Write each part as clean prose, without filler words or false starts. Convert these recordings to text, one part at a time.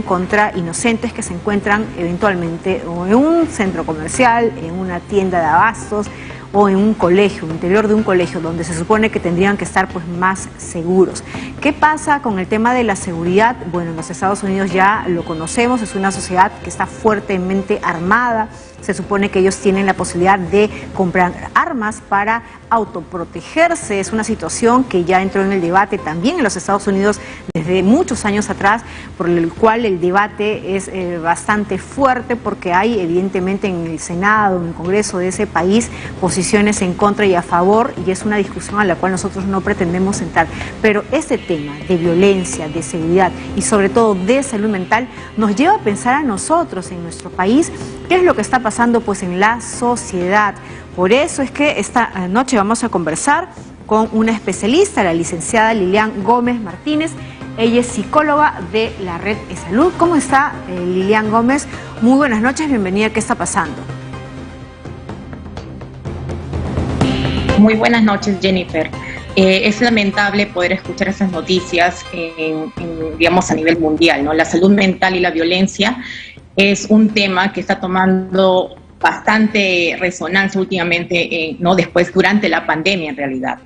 contra inocentes que se encuentran eventualmente o en un centro comercial, en una tienda de abastos o en un colegio, en el interior de un colegio, donde se supone que tendrían que estar pues más seguros. ¿Qué pasa con el tema de la seguridad? Bueno, en los Estados Unidos ya lo conocemos, es una sociedad que está fuertemente armada. Se supone que ellos tienen la posibilidad de comprar armas para autoprotegerse. Es una situación que ya entró en el debate también en los Estados Unidos desde muchos años atrás, por el cual el debate es bastante fuerte, porque hay evidentemente en el Senado, en el Congreso de ese país, posiciones en contra y a favor, y es una discusión a la cual nosotros no pretendemos entrar. Pero este tema de violencia, de seguridad y sobre todo de salud mental nos lleva a pensar a nosotros en nuestro país qué es lo que está pasando pues en la sociedad. Por eso es que esta noche vamos a conversar con una especialista, la licenciada Lilian Gómez Martínez. Ella es psicóloga de la Red eSalud. ¿Cómo está, Lilian Gómez? Muy buenas noches, bienvenida. ¿Qué está pasando? Muy buenas noches, Jennifer. Es lamentable poder escuchar esas noticias digamos, a nivel mundial, ¿no? La salud mental y la violencia es un tema que está tomando bastante resonancia últimamente, ¿no? Durante la pandemia en realidad,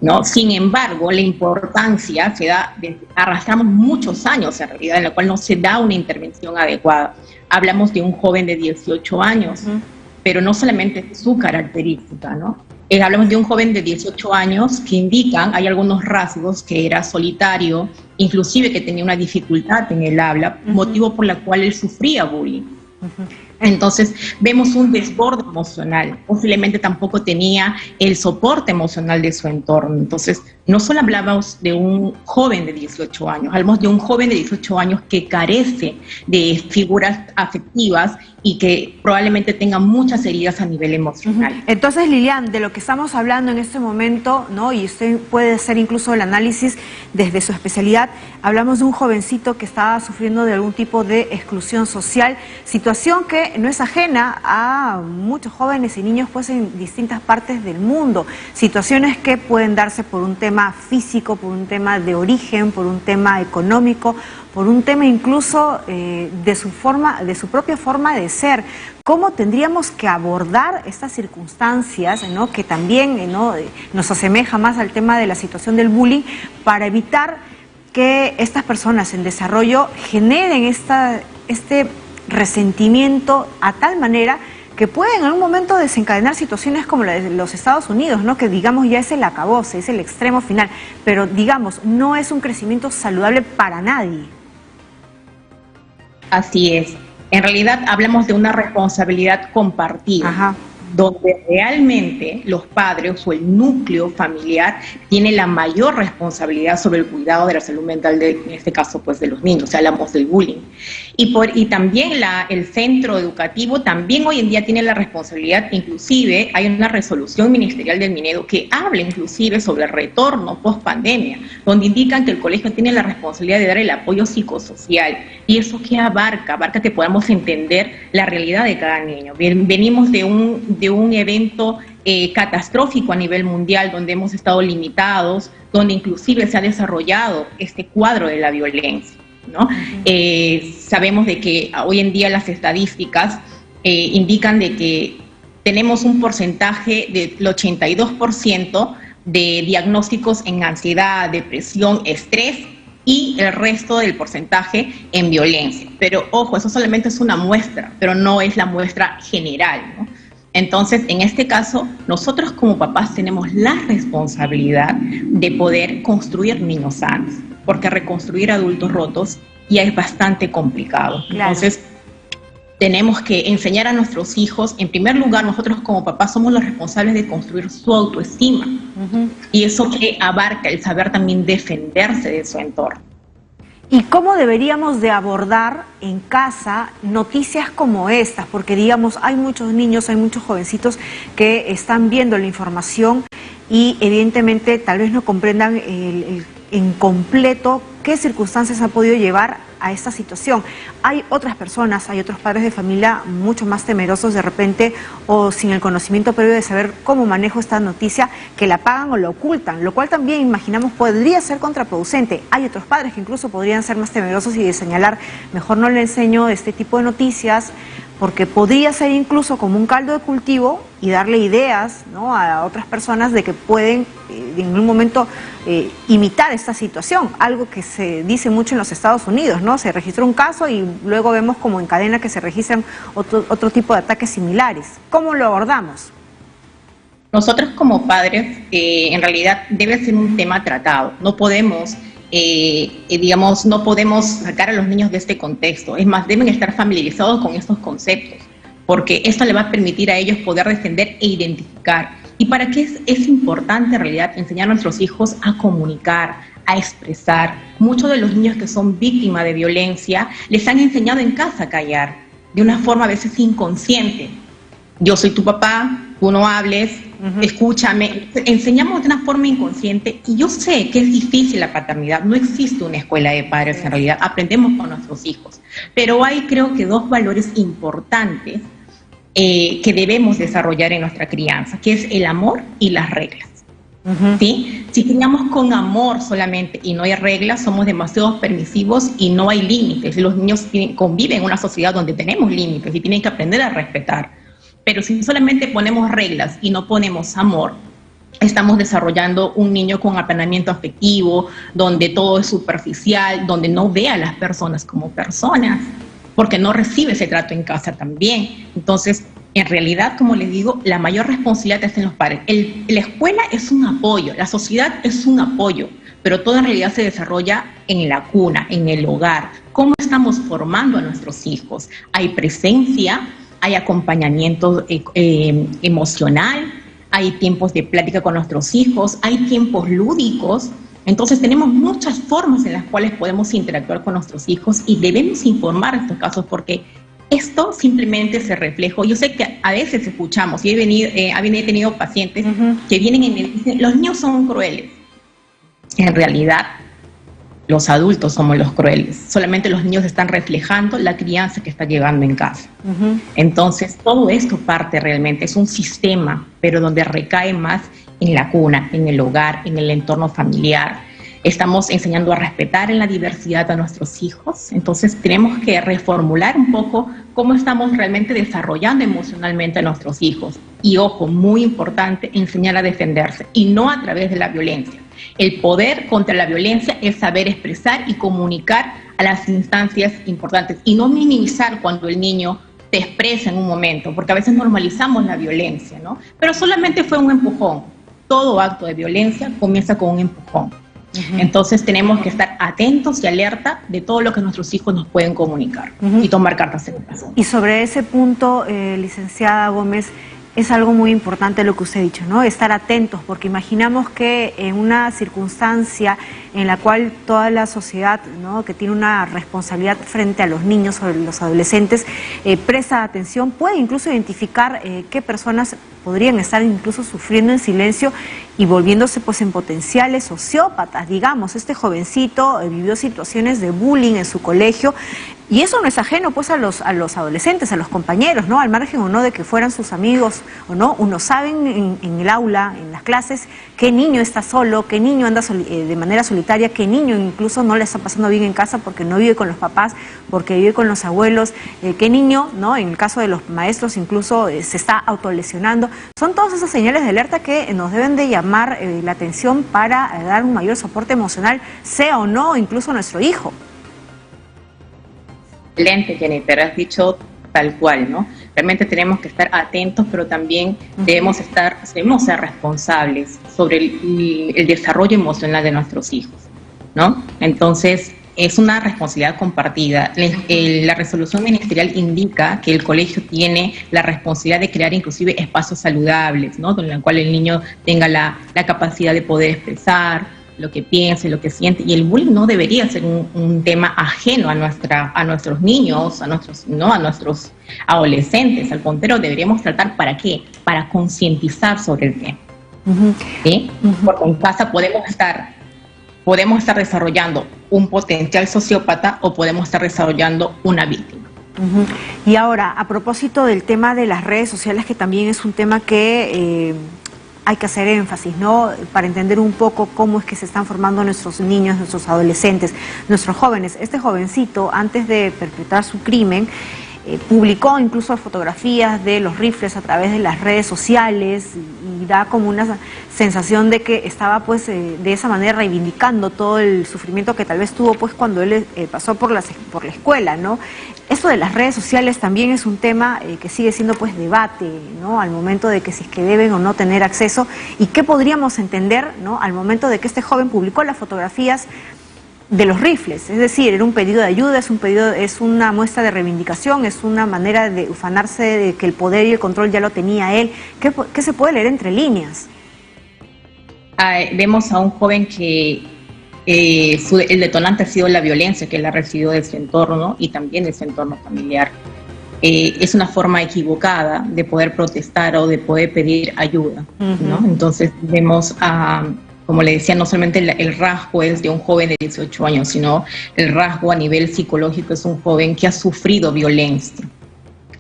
¿no? Sin embargo, la importancia se da, arrastramos muchos años en realidad, en la cual no se da una intervención adecuada. Hablamos de un joven de 18 años, pero no solamente su característica, ¿no? Hablamos de un joven de 18 años que indican, hay algunos rasgos, que era solitario, inclusive que tenía una dificultad en el habla, motivo por la cual él sufría bullying. Entonces vemos un desborde emocional, posiblemente tampoco tenía el soporte emocional de su entorno. Entonces no solo hablamos de un joven de 18 años, hablamos de un joven de 18 años que carece de figuras afectivas y que probablemente tenga muchas heridas a nivel emocional. Entonces, Lilian, de lo que estamos hablando en este momento, ¿no? Y usted puede hacer incluso el análisis desde su especialidad, hablamos de un jovencito que estaba sufriendo de algún tipo de exclusión social, situación que no es ajena a muchos jóvenes y niños pues en distintas partes del mundo, situaciones que pueden darse por un tema físico, por un tema de origen, por un tema económico, por un tema incluso de su propia forma de ser. ¿Cómo tendríamos que abordar estas circunstancias, ¿no? Que también nos asemeja más al tema de la situación del bullying, para evitar que estas personas en desarrollo generen este resentimiento a tal manera que puede en algún momento desencadenar situaciones como la de los Estados Unidos, ¿no? Que digamos ya es el acabose, es el extremo final, pero digamos no es un crecimiento saludable para nadie? Así es. En realidad hablamos de una responsabilidad compartida, donde realmente los padres o el núcleo familiar tiene la mayor responsabilidad sobre el cuidado de la salud mental, en este caso pues de los niños, o sea, hablamos del bullying. Y también el centro educativo también hoy en día tiene la responsabilidad, inclusive hay una resolución ministerial del Minedo que habla inclusive sobre el retorno post pandemia, donde indican que el colegio tiene la responsabilidad de dar el apoyo psicosocial. ¿Y eso qué abarca? Abarca que podamos entender la realidad de cada niño. Venimos de un evento catastrófico a nivel mundial, donde hemos estado limitados, donde inclusive se ha desarrollado este cuadro de la violencia, ¿no? Sabemos de que hoy en día las estadísticas indican de que tenemos un porcentaje del 82% de diagnósticos en ansiedad, depresión, estrés, y el resto del porcentaje en violencia. Pero ojo, eso solamente es una muestra, pero no es la muestra general, ¿no? Entonces, en este caso, nosotros como papás tenemos la responsabilidad de poder construir niños sanos, porque reconstruir adultos rotos ya es bastante complicado. Claro. Entonces, tenemos que enseñar a nuestros hijos, en primer lugar, nosotros como papás somos los responsables de construir su autoestima. Y eso que abarca el saber también defenderse de su entorno. ¿Y cómo deberíamos de abordar en casa noticias como estas? Porque digamos, hay muchos niños, hay muchos jovencitos que están viendo la información y evidentemente tal vez no comprendan en completo qué circunstancias ha podido llevar a esta situación. Hay otras personas, hay otros padres de familia mucho más temerosos de repente o sin el conocimiento previo de saber cómo manejo esta noticia, que la apagan o la ocultan, lo cual también imaginamos podría ser contraproducente. Hay otros padres que incluso podrían ser más temerosos y de señalar, mejor no le enseño este tipo de noticias, porque podría ser incluso como un caldo de cultivo y darle ideas, ¿no?, a otras personas de que pueden en un momento imitar esta situación, algo que se dice mucho en los Estados Unidos, ¿no? Se registró un caso y luego vemos como en cadena que se registran otro tipo de ataques similares. ¿Cómo lo abordamos? Nosotros como padres, en realidad debe ser un tema tratado. No podemos, no podemos sacar a los niños de este contexto. Es más, deben estar familiarizados con estos conceptos, porque esto le va a permitir a ellos poder defender e identificar. ¿Y para qué es importante en realidad enseñar a nuestros hijos a comunicar, a expresar? Muchos de los niños que son víctimas de violencia les han enseñado en casa a callar, de una forma a veces inconsciente. Yo soy tu papá, tú no hables, escúchame. Enseñamos de una forma inconsciente y yo sé que es difícil la paternidad, no existe una escuela de padres en realidad, aprendemos con nuestros hijos. Pero hay, creo que, dos valores importantes que debemos desarrollar en nuestra crianza, que es el amor y las reglas. ¿Sí? Si criamos con amor solamente y no hay reglas, somos demasiado permisivos y no hay límites. Los niños conviven en una sociedad donde tenemos límites y tienen que aprender a respetar. Pero si solamente ponemos reglas y no ponemos amor, estamos desarrollando un niño con apanamiento afectivo, donde todo es superficial, donde no ve a las personas como personas, porque no recibe ese trato en casa también. Entonces, en realidad, como les digo, la mayor responsabilidad está en los padres. La escuela es un apoyo, la sociedad es un apoyo, pero todo en realidad se desarrolla en la cuna, en el hogar. ¿Cómo estamos formando a nuestros hijos? Hay presencia, hay acompañamiento emocional, hay tiempos de plática con nuestros hijos, hay tiempos lúdicos. Entonces tenemos muchas formas en las cuales podemos interactuar con nuestros hijos y debemos informar estos casos, porque esto simplemente se refleja. Yo sé que a veces escuchamos, y he tenido pacientes que vienen y me dicen, los niños son crueles. En realidad, los adultos somos los crueles. Solamente los niños están reflejando la crianza que está llevando en casa. Entonces, todo esto parte realmente, es un sistema, pero donde recae más en la cuna, en el hogar, en el entorno familiar. Estamos enseñando a respetar en la diversidad a nuestros hijos. Entonces, tenemos que reformular un poco cómo estamos realmente desarrollando emocionalmente a nuestros hijos. Y ojo, muy importante, enseñar a defenderse, y no a través de la violencia. El poder contra la violencia es saber expresar y comunicar a las instancias importantes y no minimizar cuando el niño te expresa en un momento, porque a veces normalizamos la violencia, ¿no? Pero solamente fue un empujón. Todo acto de violencia comienza con un empujón. Entonces tenemos que estar atentos y alerta de todo lo que nuestros hijos nos pueden comunicar y tomar cartas en el asunto. Y sobre ese punto, licenciada Gómez, es algo muy importante lo que usted ha dicho, ¿no? Estar atentos, porque imaginamos que en una circunstancia en la cual toda la sociedad, ¿no?, que tiene una responsabilidad frente a los niños o los adolescentes, presta atención, puede incluso identificar qué personas podrían estar incluso sufriendo en silencio y volviéndose pues en potenciales sociópatas. Digamos, este jovencito vivió situaciones de bullying en su colegio, y eso no es ajeno pues a los adolescentes, a los compañeros, ¿no? Al margen o no de que fueran sus amigos o no, uno sabe en el aula, en las clases, qué niño está solo, qué niño anda de manera solitaria, qué niño incluso no le está pasando bien en casa porque no vive con los papás, porque vive con los abuelos, qué niño, ¿no?, en el caso de los maestros incluso se está autolesionando. Son todas esas señales de alerta que nos deben de llamar la atención para dar un mayor soporte emocional, sea o no incluso nuestro hijo. Excelente, Jennifer, has dicho tal cual, ¿no? Realmente tenemos que estar atentos, pero también debemos ser responsables sobre el desarrollo emocional de nuestros hijos, ¿no? Entonces, es una responsabilidad compartida. La resolución ministerial indica que el colegio tiene la responsabilidad de crear inclusive espacios saludables, ¿no?, en el cual el niño tenga la capacidad de poder expresar lo que piensa, lo que siente, y el bullying no debería ser un tema ajeno a nuestros niños, a nuestros adolescentes. Al contrario, deberíamos tratar, ¿para qué? Para concientizar sobre el tema. ¿Sí? Porque en casa podemos estar podemos estar desarrollando un potencial sociópata o podemos estar desarrollando una víctima. Y ahora, a propósito del tema de las redes sociales, que también es un tema que hay que hacer énfasis, ¿no? Para entender un poco cómo es que se están formando nuestros niños, nuestros adolescentes, nuestros jóvenes. Este jovencito, antes de perpetrar su crimen, publicó incluso fotografías de los rifles a través de las redes sociales y da como una sensación de que estaba pues de esa manera reivindicando todo el sufrimiento que tal vez tuvo pues cuando él pasó por la escuela, ¿no? Esto de las redes sociales también es un tema que sigue siendo pues debate, ¿no? Al momento de que si es que deben o no tener acceso, y qué podríamos entender, ¿no? Al momento de que este joven publicó las fotografías de los rifles, es decir, era un pedido de ayuda, es una muestra de reivindicación, es una manera de ufanarse de que el poder y el control ya lo tenía él. ¿Qué se puede leer entre líneas? Vemos a un joven que el detonante ha sido la violencia que él ha recibido de su entorno y también de su entorno familiar. Es una forma equivocada de poder protestar o de poder pedir ayuda, ¿no? Entonces vemos a... Como le decía, no solamente el rasgo es de un joven de 18 años, sino el rasgo a nivel psicológico es un joven que ha sufrido violencia,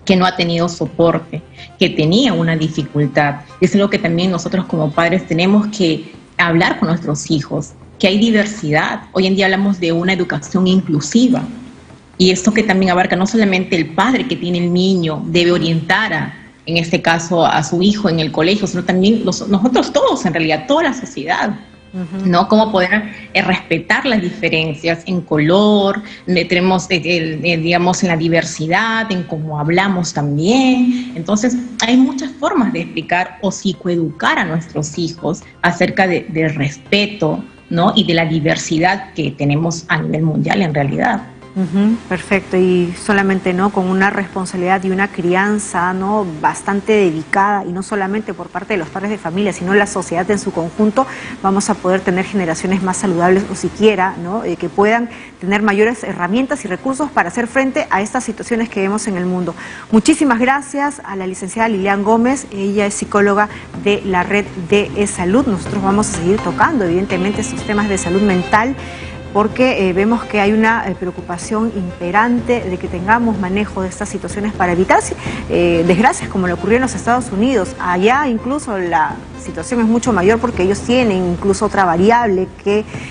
que no ha tenido soporte, que tenía una dificultad. Es algo que también nosotros como padres tenemos que hablar con nuestros hijos, que hay diversidad. Hoy en día hablamos de una educación inclusiva. Y esto que también abarca no solamente el padre que tiene el niño, debe orientar en este caso a su hijo en el colegio, sino también nosotros todos, en realidad, toda la sociedad, ¿no? Cómo poder respetar las diferencias en color, tenemos, digamos, en la diversidad, en cómo hablamos también. Entonces, hay muchas formas de explicar o psicoeducar a nuestros hijos acerca del respeto, ¿no? Y de la diversidad que tenemos a nivel mundial en realidad. Perfecto, y solamente no con una responsabilidad y una crianza no bastante dedicada, y no solamente por parte de los padres de familia, sino la sociedad en su conjunto, vamos a poder tener generaciones más saludables, o siquiera ¿no? Que puedan tener mayores herramientas y recursos para hacer frente a estas situaciones que vemos en el mundo. Muchísimas gracias a la licenciada Lilian Gómez, ella es psicóloga de la Red de eSalud. Nosotros vamos a seguir tocando evidentemente estos temas de salud mental, porque vemos que hay una preocupación imperante de que tengamos manejo de estas situaciones para evitar desgracias como le ocurrió en los Estados Unidos. Allá incluso la situación es mucho mayor porque ellos tienen incluso otra variable que